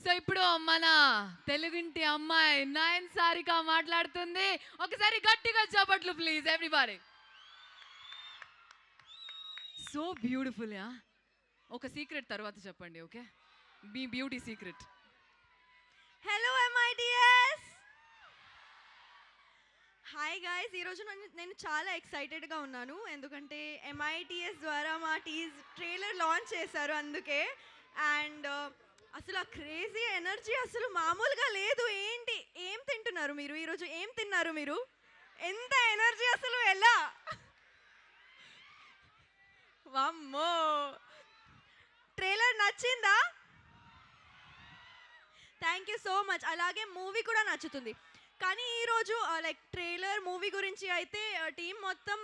So ఇప్పుడు మన తెలుగింటి అమ్మాయి నయన్ సారిక మాట్లాడుతుంది. ఒకసారి గట్టిగా చప్పట్లు please everybody. So beautiful yeah. ఒక సీక్రెట్ తర్వాత చెప్పండి, ఓకే? మీ beauty secret. Hello MITS. Hi guys, ఈరోజు నేను చాలా ఎక్సైటెడ్గా ఉన్నాను ఎందుకంటే MITS ద్వారా మా ట్రైలర్ లాంచ్ చేశారు అందుకే. అండ్ అసలు ఆ క్రేజీ ఎనర్జీ అసలు మామూలుగా లేదు. ఏంటి, ఏం తింటున్నారు మీరు ఈరోజు? ఏం తిన్నారు మీరు? ఎంత ఎనర్జీ అసలు, ఎలా? వామ్మో, ట్రైలర్ నచ్చిందా? Thank you so much. అలాగే మూవీ కూడా నచ్చుతుంది. కానీ ఈరోజు లైక్ ట్రైలర్ మూవీ గురించి అయితే టీం మొత్తం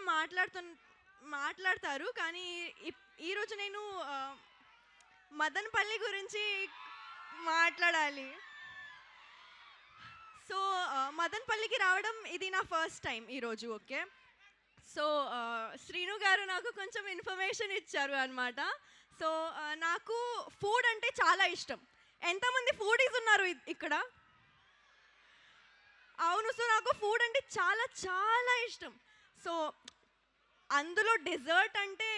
మాట్లాడతారు. కానీ ఈరోజు నేను మదనపల్లి గురించి మాట్లాడాలి. సో మదనపల్లికి రావడం ఇది నా ఫస్ట్ టైం ఈరోజు, ఓకే? సో శ్రీను గారు నాకు కొంచెం ఇన్ఫర్మేషన్ ఇచ్చారు అనమాట. సో నాకు ఫుడ్ అంటే చాలా ఇష్టం. ఎంతమంది ఫుడీస్ ఉన్నారు ఇక్కడ? అవును. సో నాకు ఫుడ్ అంటే చాలా చాలా ఇష్టం. సో అందులో డెజర్ట్ అంటే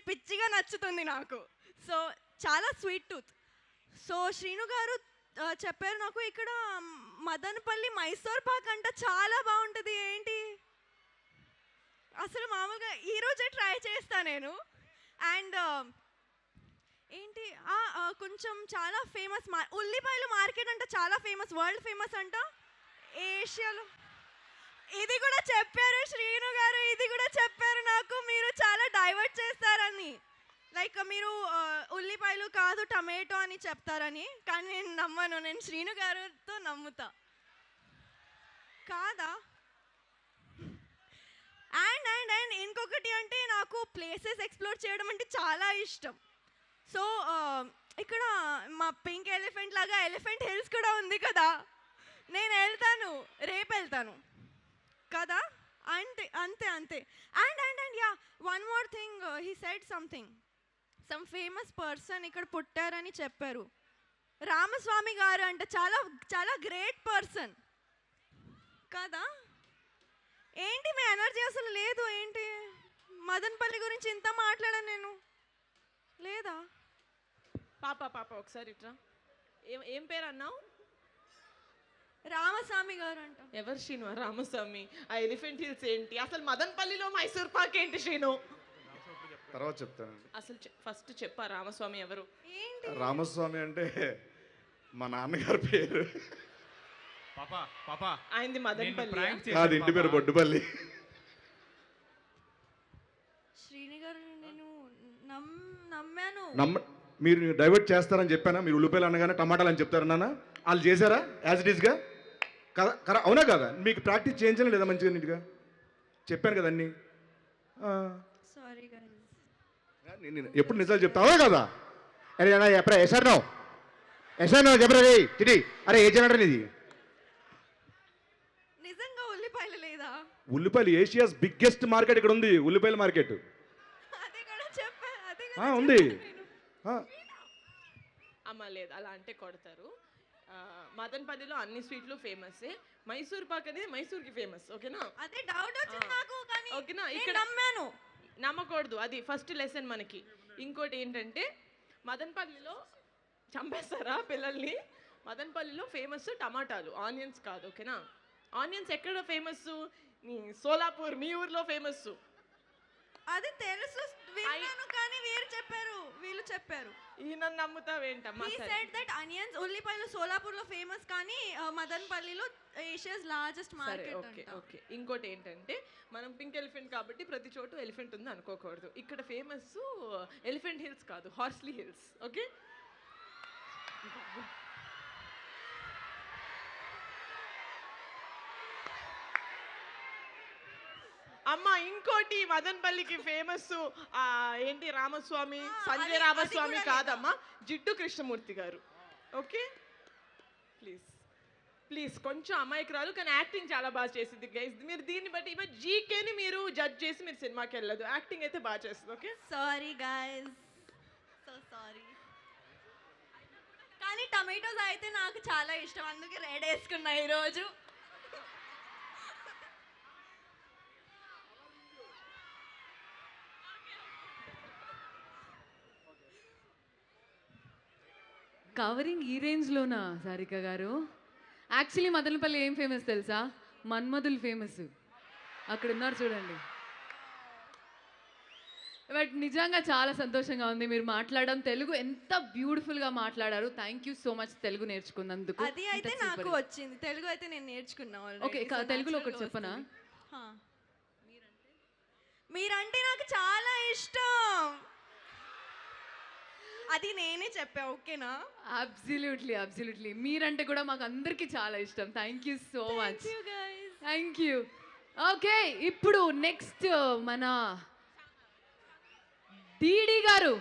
పిచ్చిగా నచ్చుతుంది నాకు. సో చాలా స్వీట్ టూత్. సో శ్రీను గారు చెప్పారు నాకు ఇక్కడ మదనపల్లి మైసూర్ పాక్ అంట చాలా బాగుంటుంది. ఏంటి అసలు మామూలుగా ఈరోజే ట్రై చేస్తా నేను. అండ్ ఏంటి కొంచెం చాలా ఫేమస్ ఉల్లిపాయలు మార్కెట్ అంట, చాలా ఫేమస్, వరల్డ్ ఫేమస్ అంట ఏషియాలో. ఇది కూడా చెప్పారు శ్రీను గారు, ఇది కూడా చెప్పారు నాకు మీరు చాలా డైవర్ట్ చేస్తారని. లైక్ మీరు ఉల్లిపాయలు కాదు టమాటో అని చెప్తారని. కానీ నేను నమ్మను, నేను శ్రీను గారితో నమ్ముతా. కాదా? అండ్ అండ్ అండ్ ఇంకొకటి అంటే నాకు ప్లేసెస్ ఎక్స్ప్లోర్ చేయడం అంటే చాలా ఇష్టం. సో ఇక్కడ మా పింక్ ఎలిఫెంట్ లాగా ఎలిఫెంట్ హిల్స్ కూడా ఉంది కదా, నేను వెళ్తాను, రేపు వెళ్తాను కదా. అంతే అంతే అంతే. And and and yeah, one more thing, he said something, some famous person ఇక్కడ పుట్టారని చెప్పారు. రామస్వామి గారు అంటే చాలా చాలా గ్రేట్ పర్సన్ కదా. ఏంటి మీ ఎనర్జీ అసలు లేదు? ఏంటి మదనపల్లి గురించి ఇంత మాట్లాడాను నేను, లేదా? పాప ఒకసారి ఇట్రా. ఏం పేరు అన్నావు? రామస్వామి గారు అంట. ఎవరు శ్రీను? రామస్వామి. ఆ ఎలిఫెంట్ హిల్స్ ఏంటి? అసలు మదనపల్లిలో మైసూర్ పాక్ ఏంటి శ్రీను? తర్వాత చెప్తాను. అసలు ఫస్ట్ చెప్పా రామస్వామి ఎవరు? ఏంటి రామస్వామి అంటే మా నాన్నగారి పేరు. ఆయనది మదనపల్లి. కాదు, ఇంటి పేరు బొడ్డుపల్లి. శ్రీని గారు నేను నమ్మాను. మీరు డైవర్ట్ చేస్తారని చెప్పానా? మీరు ఉల్లిపాయలు అనగానే టమాటాలు అని చెప్తారన్నా? వాళ్ళు చేశారా యాజ్ ఇట్ ఈస్గా? కదా, అవునా కదా? మీకు ప్రాక్టీస్ చేయించలే లేదా మంచిగా నీట్గా? చెప్పాను కదా అన్నీ. Sorry guys. నేను ఎప్పుడు నిజాలు చెప్తా, అవునా కదా? అరే అన్నా ఎప్పుడా ఎసార్నో చెప్పరా రే తిడి. అరే ఏ జనడని ఇది? నిజంగా ఉల్లిపాయలు లేదా? ఉల్లిపాయలు ఏషియాస్ బిగ్గెస్ట్ మార్కెట్ ఇక్కడ ఉంది, ఉల్లిపాయల మార్కెట్. అదే కూడా చెప్పా, అదే ఉంది. అమ్మ లేదు, అలా అంటే కొడతారు. మదనపల్లిలో అన్ని స్వీట్లు ఫేమస్. మైసూర్ పాక్ అనేది మైసూర్కి ఫేమస్, ఓకేనా? అదే డౌట్ వచ్చింది నాకు, కానీ ఓకేనా? ఇక్కడ నమ్మాను. నమ్మకూడదు, అది ఫస్ట్ లెసన్ మనకి. ఇంకోటి ఏంటంటే మదనపల్లిలో చంపేస్తారా పిల్లల్ని? మదనపల్లిలో ఫేమస్ టమాటాలు, ఆనియన్స్ కాదు, ఓకేనా? ఆనియన్స్ ఎక్కడ ఫేమస్? సోలాపూర్, మీ ఊర్లో ఫేమస్. అది తెలుసు, విన్నాను, కానీ వీళ్ళు చెప్పారు. ఈయన నమ్ముతావేంటమ్మా? He said that onions, ఉల్లిపాయలు సోలాపూర్లో ఫేమస్, కానీ మదనపల్లిలో ఏషియాస్ లార్జెస్ట్ మార్కెట్ ఓకే అంట. ఓకే. ఇంకోటి ఏంటంటే మనం పింక్ ఎలిఫెంట్ కాబట్టి ప్రతి చోటు ఎలిఫెంట్ ఉంది అనుకోకూడదు. ఇక్కడ ఫేమస్ ఎలిఫెంట్ హిల్స్ కాదు, హార్స్లీ హిల్స్, ఓకే? అమ్మ ఇంకోటి మదనపల్లికి ఫేమస్ ఏంటి? రామస్వామి, సంజయ్ రామస్వామి కాదమ్మా, జిడ్డు కృష్ణమూర్తి గారు, ఓకే? ప్లీజ్ కొంచెం అమాయకురాలు, కానీ యాక్టింగ్ చాలా బాగా చేసింది గైస్. మీరు దీన్ని బట్టి ఇవ్వ జీకేని మీరు జడ్జ్ చేసి మీరు సినిమాకి వెళ్ళదు, యాక్టింగ్ అయితే బాగా చేస్తుంది, okay? Sorry guys, so sorry. కానీ కానీ టమాటోస్ అయితే నాకు చాలా ఇష్టం, అందుకే రెడ్ వేసుకున్నా ఈరోజు. కవరింగ్ ఈ రేంజ్లోనా సారిక గారు? యాక్చువల్లీ మదనపల్లి ఏం ఫేమస్ తెలుసా? మన్మధులు ఫేమస్. అక్కడ ఉన్నారు చూడండి. బట్ నిజంగా చాలా సంతోషంగా ఉంది మీరు మాట్లాడడం. తెలుగు ఎంత బ్యూటిఫుల్గా మాట్లాడారు. Thank you so much Telugu నేర్చుకున్నందుకు. అది అయితే నాకు వచ్చింది, తెలుగు అయితే నేను నేర్చుకున్నా already. ఓకే, So తెలుగులో ఒకటి naturally చెప్పనా? వస్తుంది. హా. మీరంటే నాకు చాలా ఇష్టం, అది నేనే చెప్పా, ఓకేనా? Absolutely absolutely. మీరంటే కూడా మాకు అందరికీ చాలా ఇష్టం. Thank you so much. Thank you guys. Thank you. Okay, ఇప్పుడు నెక్స్ట్ మన డీడీ గారు.